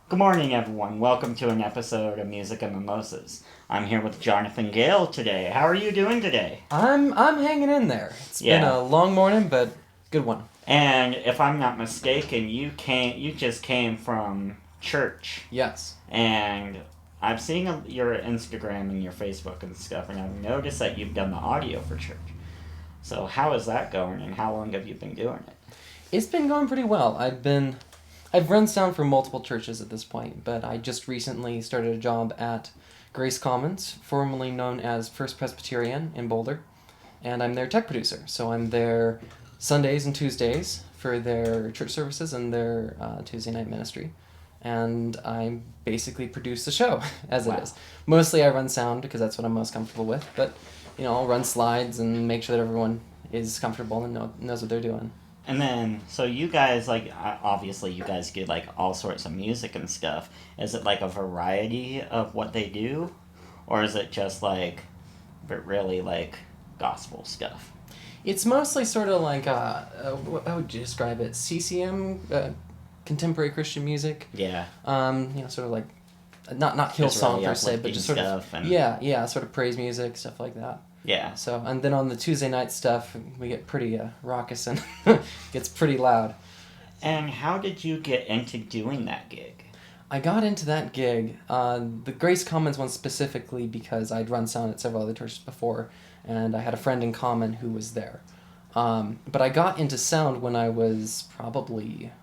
Good morning, everyone. Welcome to an episode of Music and Mimosas. I'm here with Jonathan Gale today. How are you doing today? I'm hanging in there. It's been a long morning, but good one. And if I'm not mistaken, you just came from church. Yes. And I've seen your Instagram and your Facebook and stuff, and I've noticed that you've done the audio for church. So how is that going, and how long have you been doing it? It's been going pretty well. I've run sound for multiple churches at this point, but I just recently started a job at Grace Commons, formerly known as First Presbyterian in Boulder, and I'm their tech producer. So I'm there Sundays and Tuesdays for their church services and their Tuesday night ministry. And I basically produce the show, as it is. Mostly I run sound because that's what I'm most comfortable with, but I'll run slides and make sure that everyone is comfortable and knows what they're doing. And then, so you guys, obviously you guys do, all sorts of music and stuff. Is it, a variety of what they do? Or is it just, really, gospel stuff? It's mostly sort of how would you describe it? CCM, contemporary Christian music. Yeah. Sort of not Hillsong per se, but just sort of, sort of praise music, stuff like that. Yeah. So, and then on the Tuesday night stuff, we get pretty raucous and gets pretty loud. And how did you get into doing that gig? I got into that gig, the Grace Commons one specifically, because I'd run sound at several other churches before, and I had a friend in common who was there. But I got into sound when I was probably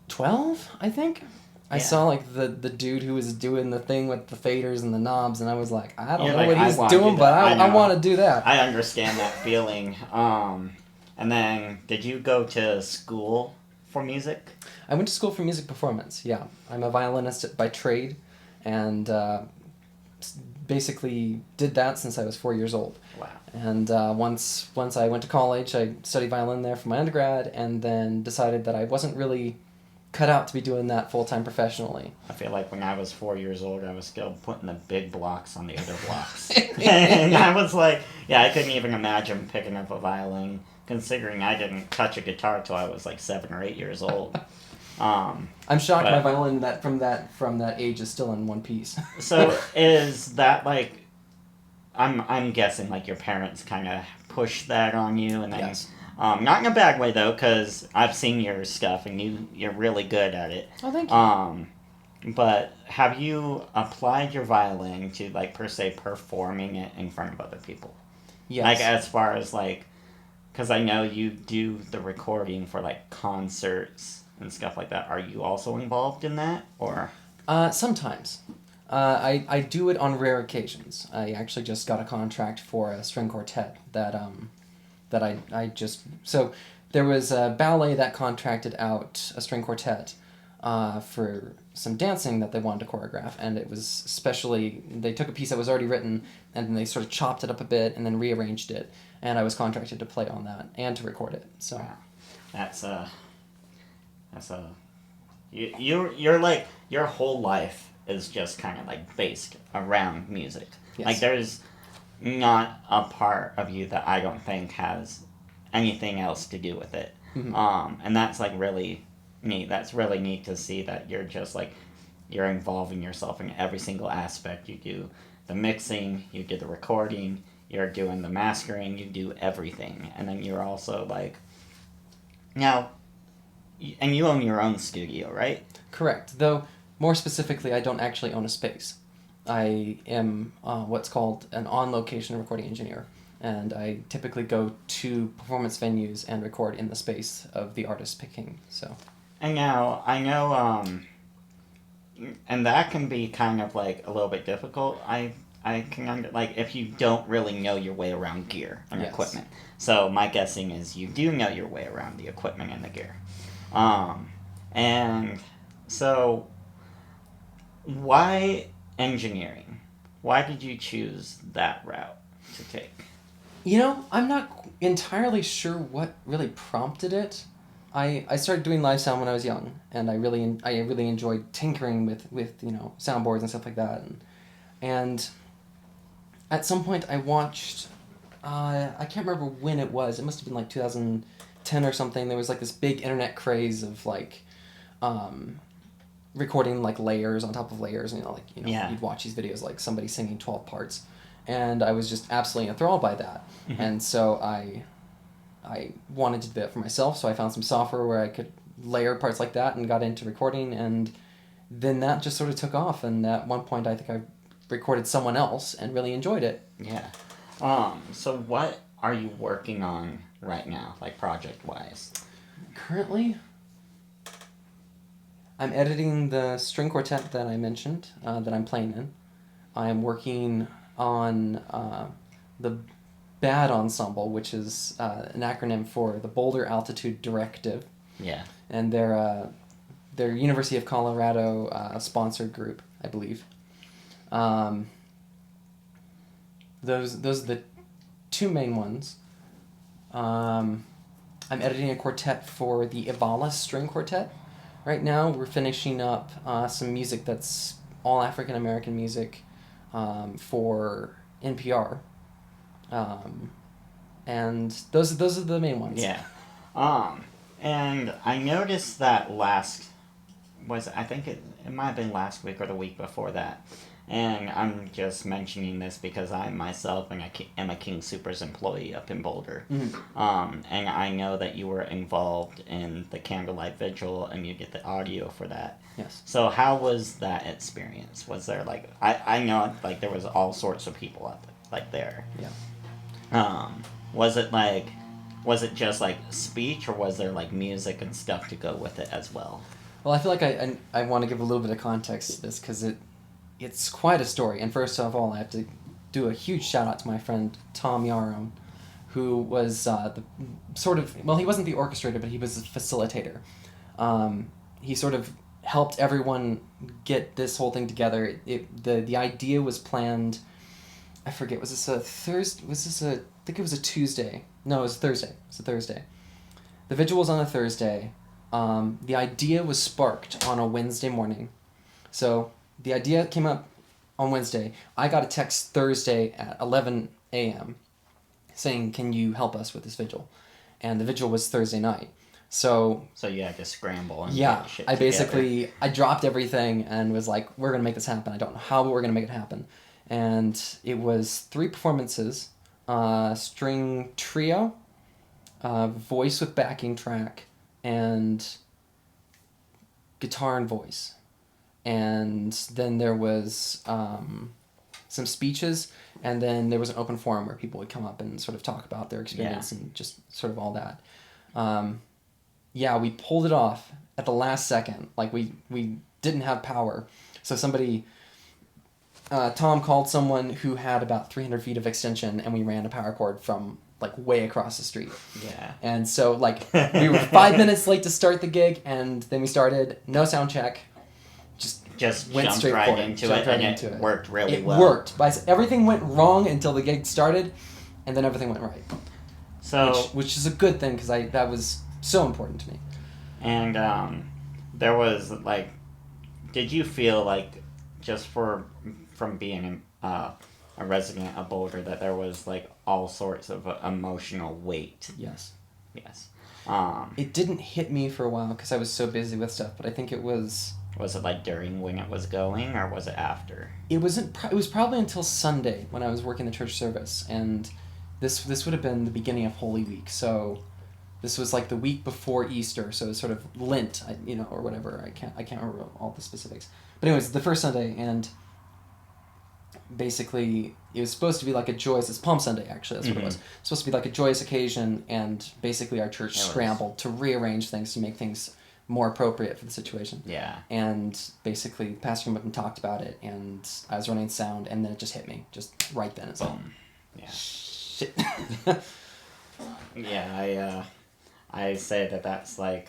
12, I think. I saw the dude who was doing the thing with the faders and the knobs, and I was like, I don't know what he's doing, but I want to do that. I understand that feeling. And then, did you go to school for music? I went to school for music performance, yeah. I'm a violinist by trade, and basically did that since I was 4 years old. Wow. And once I went to college, I studied violin there for my undergrad, and then decided that I wasn't really cut out to be doing that full-time professionally. I feel like when I was 4 years old, I was still putting the big blocks on the other blocks. And I was like, I couldn't even imagine picking up a violin, considering I didn't touch a guitar till I was 7 or 8 years old. I'm shocked my violin from that age is still in one piece. So is that I'm guessing your parents kind of pushed that on you, and then yes. Not in a bad way though, because I've seen your stuff and you're really good at it. Oh, thank you. But have you applied your violin to per se performing it in front of other people? Yes. As far as because I know you do the recording for concerts and stuff like that. Are you also involved in that, or? Sometimes. I do it on rare occasions. I actually just got a contract for a string quartet that I just... So there was a ballet that contracted out a string quartet for some dancing that they wanted to choreograph, and it was especially... They took a piece that was already written, and then they sort of chopped it up a bit, and then rearranged it, and I was contracted to play on that, and to record it, so... Wow. That's you're your whole life is just kind of based around music. Yes. not a part of you that I don't think has anything else to do with it. Mhm. And that's like really neat. That's really neat to see that you're just like you're involving yourself in every single aspect. You do the mixing, you do the recording, you're doing the mastering, you do everything, and then you're also like now, and you own your own studio, right? Correct. Though, more specifically, I don't actually own a space. I am what's called an on-location recording engineer, and I typically go to performance venues and record in the space of the artist picking. So. And now I know, and that can be kind of like a little bit difficult. I can like if you don't really know your way around gear and Yes. equipment. So my guessing is you do know your way around the equipment and the gear. And so why engineering? Why did you choose that route to take? You know, I'm not entirely sure what really prompted it. I started doing live sound when I was young, and I really enjoyed tinkering with soundboards and stuff like that. And at some point, I watched. I can't remember when it was. It must have been like 2010 or something. There was like this big internet craze of like, recording like layers on top of layers. Yeah. You'd watch these videos like somebody singing 12 parts, and I was just absolutely enthralled by that. Mhm. And so I wanted to do that for myself. So I found some software where I could layer parts like that and got into recording, and then that just sort of took off. And at one point, I think I recorded someone else and really enjoyed it. Yeah. So what are you working on right now, like project wise? Currently, I'm editing the string quartet that I mentioned that I'm playing in. I'm working on the BAD ensemble, which is an acronym for the Boulder Altitude Directive, Yeah. and they're University of Colorado sponsored group, I believe. Those are the two main ones. I'm editing a quartet for the Ivala String Quartet. Right now, we're finishing up some music that's all African American music for NPR. And those are the main ones. Yeah. And I noticed that I think it might have been last week or the week before that. And I'm just mentioning this because I myself am a King Soopers employee up in Boulder. Mm-hmm. And I know that you were involved in the candlelight vigil and you get the audio for that. Yes. So how was that experience? Was there like I know like there was all sorts of people up like there. Yeah. Was it just like speech or was there like music and stuff to go with it as well? Well, I feel like I want to give a little bit of context to this because it's quite a story. And first of all, I have to do a huge shout out to my friend Tom Yarum, who was the sort of, well, he wasn't the orchestrator, but he was a facilitator. He sort of helped everyone get this whole thing together. The idea was planned, I forget, was this a Thursday? I think it was a Tuesday. No, it was Thursday. It was a Thursday. The vigil was on a Thursday. The idea was sparked on a Wednesday morning. So the idea came up on Wednesday. I got a text Thursday at 11 a.m. saying, "Can you help us with this vigil?" And the vigil was Thursday night. So you had to scramble and yeah, get shit I together. basically I dropped everything and was like, "We're gonna make this happen. I don't know how, but we're gonna make it happen." And it was 3 performances, string trio, voice with backing track, and guitar and voice. And then there was some speeches, and then there was an open forum where people would come up and sort of talk about their experience and just sort of all that. We pulled it off at the last second. Like, we didn't have power. So somebody, Tom called someone who had about 300 feet of extension, and we ran a power cord from, like, way across the street. Yeah. And so, like, we were 5 minutes late to start the gig, and then we started, no sound check. Just went jumped straight right for it, into jumped it, right and into it it. worked really It well. worked. Everything went wrong until the gig started, and then everything went right. So, which is a good thing, because that was so important to me. and there was like, did you feel like just from being a resident of Boulder, that there was like all sorts of emotional weight. Yes. Yes. It didn't hit me for a while because I was so busy with stuff, but I think it was. Was it like during when it was going, or was it after? It wasn't. It was probably until Sunday when I was working the church service, and this would have been the beginning of Holy Week. So, this was like the week before Easter. So it was sort of Lent, or whatever. I can't remember all the specifics. But anyways, the first Sunday, and basically it was supposed to be like a joyous. It's Palm Sunday, actually. That's what it was. It's supposed to be like a joyous occasion, and basically our church scrambled to rearrange things to make things more appropriate for the situation. Yeah. And basically, the pastor came up and talked about it, and I was running sound, and then it just hit me, just right then. It's like, yeah. Shit. Yeah, I say that's like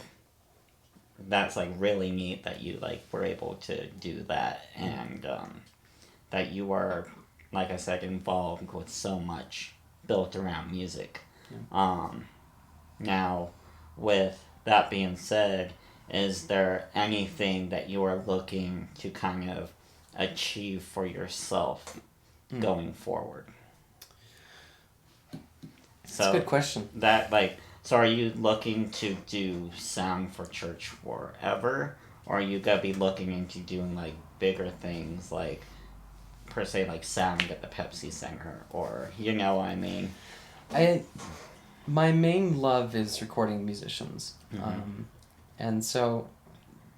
really neat that you like were able to do that, and that you are, like I said, involved with so much built around music. Yeah. Now, with that being said, is there anything that you are looking to kind of achieve for yourself going forward? That's a good question. So are you looking to do sound for church forever? Or are you gonna be looking into doing like bigger things like per se like sound at the Pepsi Center, or you know what I mean? My main love is recording musicians. And so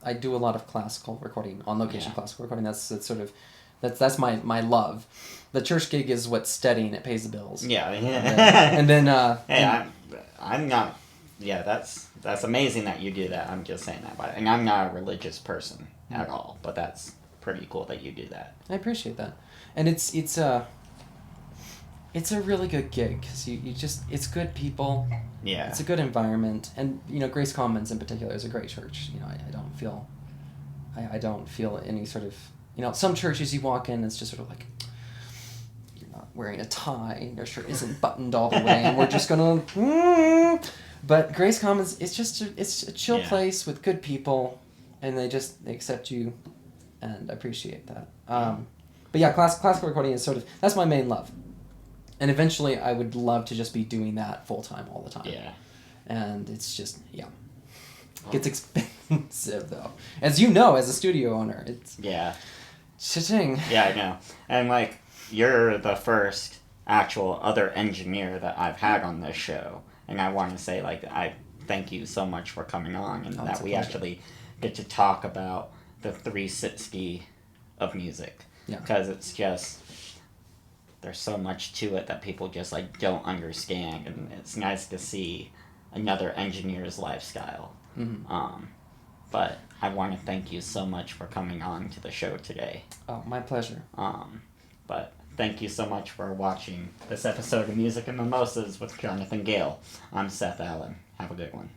I do a lot of classical recording, on location classical recording. That's my love. The church gig is what's steady and it pays the bills. Yeah. And then hey, I'm not. Yeah, that's amazing that you do that. I'm just saying that, and I'm not a religious person at all, but that's pretty cool that you do that. I appreciate that, and it's a really good gig because it's good people. Yeah. It's a good environment, and Grace Commons in particular is a great church. I don't feel any sort of some churches you walk in, it's just sort of like you're not wearing a tie and your shirt isn't buttoned all the way, and we're just gonna. But Grace Commons, it's a chill place with good people, and they accept you, and I appreciate that. But yeah, classical recording is that's my main love. And eventually, I would love to just be doing that full time all the time. Yeah. And it's just, it gets expensive though. As you know, as a studio owner, it's cha-ching. Yeah, I know. And like, you're the first actual other engineer that I've had on this show, and I want to say like I thank you so much for coming on, and that we actually get to talk about the 360 of music. Yeah. Because it's just. There's so much to it that people just like don't understand, and it's nice to see another engineer's lifestyle. But I want to thank you so much for coming on to the show today. Oh, my pleasure. But thank you so much for watching this episode of Music and Mimosas with Jonathan Gale. I'm Seth Allen. Have a good one.